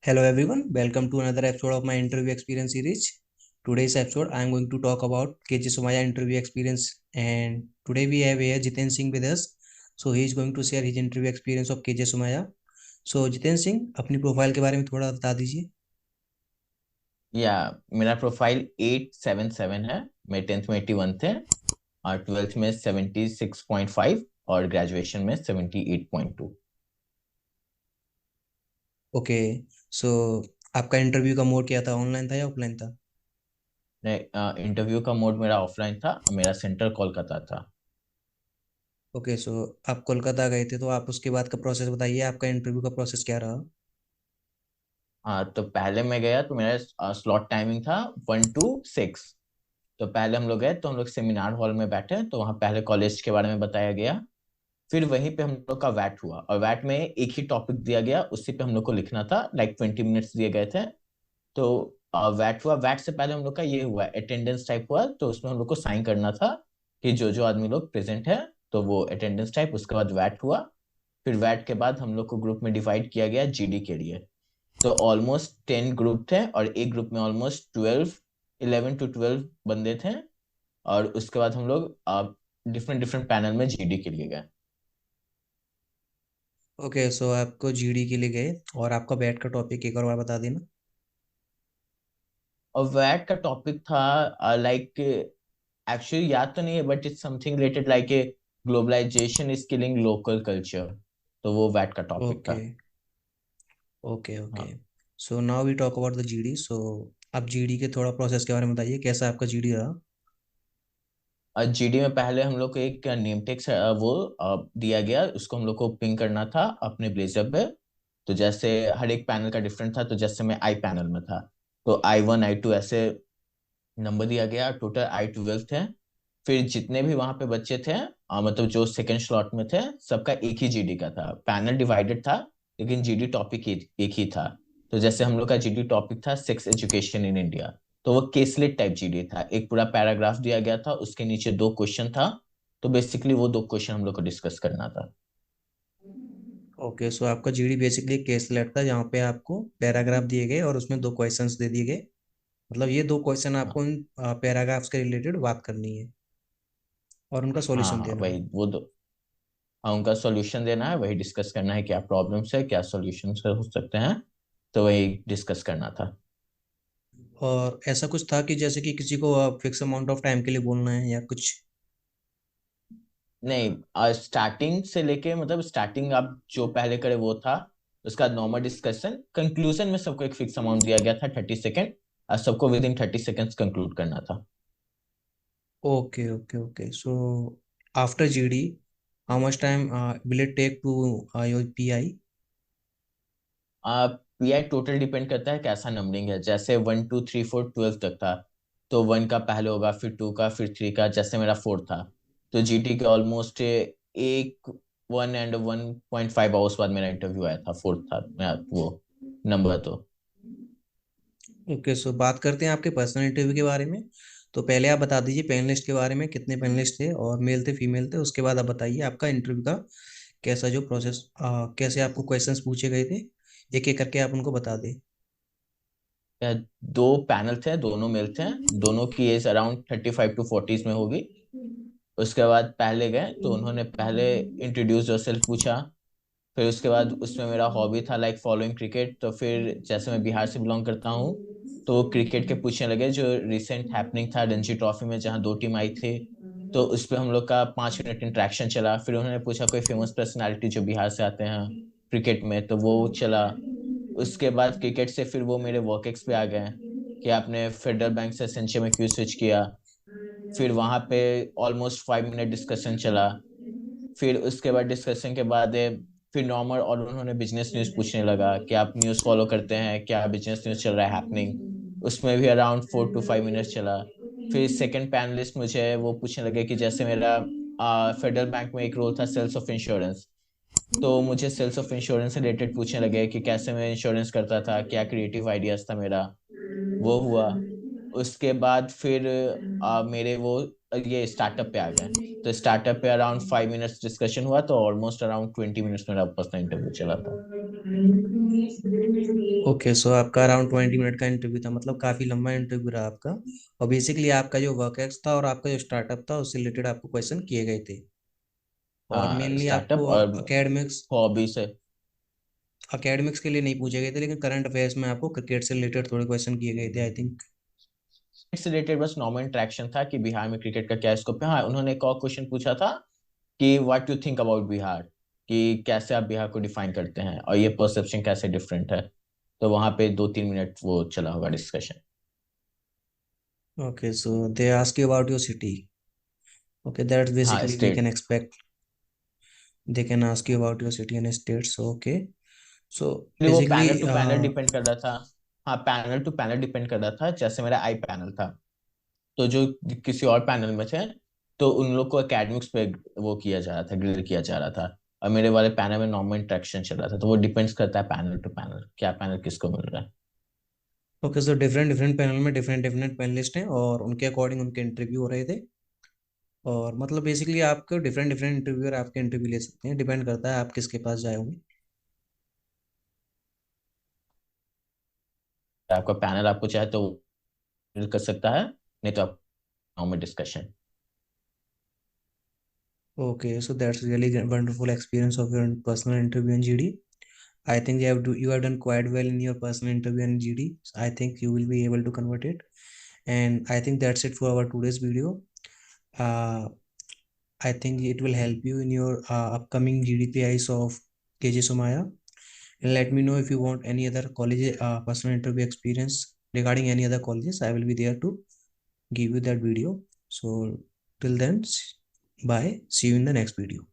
Hello everyone, welcome to another episode of my interview experience series. Today's episode I am going to talk about KG Somaya interview experience, and today we have here Jiten Singh with us. So he is going to share his interview experience of KJ Somaya. So Jiten Singh, अपनी profile के बारे में थोड़ा बता दीजिए। या मेरा profile 877 है। मेरे 10th में 81 थे और 12th में 76.5 और ग्रेजुएशन में 78.2। ओके, सो आपका इंटरव्यू का मोड क्या था, ऑनलाइन था या ऑफलाइन था? इंटरव्यू का मोड मेरा ऑफलाइन था, मेरा सेंटर कोलकाता था। ओके, सो आप कोलकाता गए थे, तो आप उसके बाद का प्रोसेस बताइए, आपका इंटरव्यू का प्रोसेस क्या रहा? तो पहले मैं गया तो मेरा स्लॉट टाइमिंग था 1 to 6। तो पहले हम लोग गए तो हम लोग सेमिनार हॉल में बैठे तो वहाँ पहले कॉलेज के बारे में बताया गया। फिर वहीं पे हम लोग का वैट हुआ और वैट में एक ही टॉपिक दिया गया, उसी पे हम लोग को लिखना था। लाइक 20 मिनट्स दिए गए थे। तो वैट हुआ, वैट से पहले हम लोग का ये हुआ अटेंडेंस टाइप हुआ, तो उसमें हम लोग को साइन करना था कि जो जो आदमी लोग प्रेजेंट है। तो वो अटेंडेंस टाइप, उसके बाद वैट हुआ। फिर वैट के बाद हम लोग को ग्रुप में डिवाइड किया गया जीडी के लिए। तो ऑलमोस्ट 10 ग्रुप थे और एक ग्रुप में ऑलमोस्ट 11 to 12 बंदे थे। और उसके बाद हम लोग डिफरेंट डिफरेंट पैनल में जीडी के लिए गए। ओके, सो आपको जीडी के लिए गए और आपका बैट का टॉपिक एक और बार बता देना। और वैट का टॉपिक था लाइक, एक्चुअली याद तो नहीं है but it's something related like a globalization is killing local culture. तो वो वैट का टॉपिक ओके, था। Okay, okay. हाँ। So now we talk about the GD. सो आप जीडी के थोड़ा प्रोसेस के बारे में बताइए, कैसा आपका जीडी रहा? और जीडी में पहले हम लोग को एक नेम टेक्स वो दिया गया, उसको हम लोग को पिंग करना था अपने ब्लेजर पे। तो जैसे हर एक पैनल का डिफरेंट था, तो जैसे मैं आई पैनल में था तो I1 I2 ऐसे नंबर दिया गया, टोटल I12 थे। फिर जितने भी वहां पे बच्चे थे मतलब जो सेकंड स्लॉट में थे, सबका एक ही जीडी का था। पैनल डिवाइडेड था लेकिन जीडी टॉपिक एक ही था। तो जैसे हम लोग का जीडी टॉपिक था सेक्स एजुकेशन इन इंडिया। तो वो केसलेट टाइप जीडी था, एक पूरा पैराग्राफ दिया गया था, उसके नीचे दो क्वेश्चन था। तो बेसिकली वो दो क्वेश्चन हम लोग को डिस्कस करना था। ओके, सो आपका जीडी बेसिकली केस लेट था, जहाँ पे आपको पैराग्राफ दिए गए और उसमें दो क्वेश्चंस दे दिए गए। मतलब ये दो क्वेश्चन आपको हाँ। उन पैराग्राफ्स के रिलेटेड बात करनी है और उनका हाँ सॉल्यूशन हाँ, देना है। वही वो दो। हाँ, उनका सॉल्यूशन देना है, वही डिस्कस करना है क्या प्रॉब्लम्स है, क्या सॉल्यूशन हो सकते हैं। तो वही डिस्कस करना था। और ऐसा कुछ था कि जैसे कि किसी को फिक्स अमाउंट ऑफ टाइम के लिए बोलना है या कुछ? नहीं, स्टार्टिंग से लेके मतलब स्टार्टिंग आप जो पहले करे वो था। उसका नॉर्मल डिस्कशन, कंक्लूजन में सबको एक फिक्स अमाउंट दिया गया था 30 सेकेंड। और सबको विद इन 30 सेकेंड्स कंक्लूड करना था। Okay, okay, okay. So after GD, how much time will it take to your PI? PI total depend करता है कैसा नंबरिंग है, जैसे 1 2 3 4 12 तक था। तो वन का पहले होगा, फिर टू का, फिर थ्री का, जैसे मेरा फोर था। तो जीटी के ऑलमोस्ट एक 1 and 1.5 आवर्स बाद मेरा इंटरव्यू आया था, फोर्थ था मेरा वो नंबर तो। ओके, सो बात करते हैं आपके पर्सनल इंटरव्यू के बारे में। तो पहले आप बता दीजिए पैनलिस्ट के बारे में, कितने पैनलिस्ट थे और मेल थे फीमेल थे। उसके बाद आप बताइए आपका इंटरव्यू का कैसा जो प्रोसेस, कैसे आपको क्वेश्चंस पूछे गए थे, एक एक करके आप उनको बता दें। दो पैनल थे, दोनों मेल थे। दोनों की एज अराउंड 35 to 40 में होगी। उसके बाद पहले गए तो उन्होंने पहले इंट्रोड्यूस योरसेल्फ पूछा। फिर उसके बाद उसमें मेरा हॉबी था लाइक फॉलोइंग क्रिकेट, तो फिर जैसे मैं बिहार से बिलोंग करता हूँ तो वो क्रिकेट के पूछने लगे, जो रिसेंट हैपनिंग था रणजी ट्रॉफी में जहाँ दो टीम आई थी। तो उस पर हम लोग का 5 मिनट इंटरेक्शन चला। फिर उन्होंने पूछा कोई फेमस पर्सनालिटी जो बिहार से आते हैं क्रिकेट में, तो वो चला। उसके बाद क्रिकेट से फिर वो मेरे वर्क एक्स पे आ गए कि आपने फेडरल बैंक से एसेंशियल में क्यों स्विच किया। फिर वहां पे ऑलमोस्ट 5 मिनट डिस्कशन चला। फिर उसके बाद डिस्कशन के बाद फिर नॉर्मल और उन्होंने बिजनेस न्यूज़ पूछने लगा कि आप न्यूज़ फॉलो करते हैं क्या, बिजनेस न्यूज़ चल रहा है हैपनिंग। उसमें भी अराउंड 4 to 5 मिनट्स चला। फिर सेकंड पैनलिस्ट मुझे वो पूछने लगे कि जैसे मेरा फेडरल बैंक में एक रोल था सेल्स ऑफ इंश्योरेंस। तो मुझे सेल्स ऑफ इंश्योरेंस से रिलेटेड पूछने लगे कि कैसे मैं इंश्योरेंस करता था, क्या क्रिएटिव आइडियाज था मेरा। वो हुआ। उसके बाद फिर मेरे वो ये स्टार्टअप पे आ गए। तो स्टार्टअप पे अराउंड 5 मिनट्स डिस्कशन हुआ, तो ऑलमोस्ट अराउंड 20 मिनट्स मेरा पर्सनल इंटरव्यू चला था। ओके, सो आपका अराउंड 20 मिनट का इंटरव्यू था, मतलब काफी लंबा इंटरव्यू रहा आपका। और बेसिकली आपका जो वर्क एक्स था और आपका जो स्टार्टअप था उससे रिलेटेड आपको क्वेश्चन किए गए थे। और हाँ, मेनली स्टार्टअप आपको और अकेडमिक्स हॉबी से। अकेडमिक्स के लिए नहीं पूछे गए थे, लेकिन करंट अफेयर्स में आपको क्रिकेट से रिलेटेड थोड़े क्वेश्चन किए गए थे आई थिंक। इससे रिलेटेड बस नॉर्मल इंटरेक्शन था कि बिहार में क्रिकेट का क्या स्कोप है। हाँ, उन्होंने एक और क्वेश्चन पूछा था कि what you think about Bihar, कि कैसे आप बिहार को डिफाइन करते हैं और ये परसेप्शन कैसे डिफरेंट है। तो वहां पे 2-3 मिनट वो चला होगा discussion. Okay, so they ask you about your city. Okay, that's हाँ, basically we can state. Expect. They can ask you about your city and states. Okay, so वो basically panel to panel depend कर रहा था। हाँ, panel to panel depend कर रहा था। जैसे मेरा आई पैनल था, तो जो किसी और पैनल में थे, तो उन लोग को एकेडमिक्स पे वो किया जा रहा था, ग्रिल किया जा रहा था। और मेरे वाले पैनल में नॉर्मल इंटरेक्शन चल रहा था। तो वो डिपेंड्स करता है पैनल टू पैनल, क्या पैनल किसको मिल रहा है। Okay, so different different panel में डिफरेंट डिफरेंट पैनलिस्ट हैं और उनके अकॉर्डिंग उनके इंटरव्यू हो रहे थे। और मतलब बेसिकली आपको डिफरेंट डिफरेंट इंटरव्यूअर आपके इंटरव्यू ले सकते हैं, डिपेंड करता है आप किसके पास जाए होंगे। आपका पैनल आपको चाहे तो grill कर सकता है, नहीं तो आप normal discussion. Okay, so that's really wonderful experience of your personal interview in GD. I think you have done quite well in your personal interview in GD. I think you will be able to convert it. And I think that's it for our today's video. Uh, I think it will help you in your upcoming GDPIs of KJ Somaya. And let me know if you want any other college personal interview experience regarding any other colleges. I will be there to give you that video. So till then, bye. See you in the next video.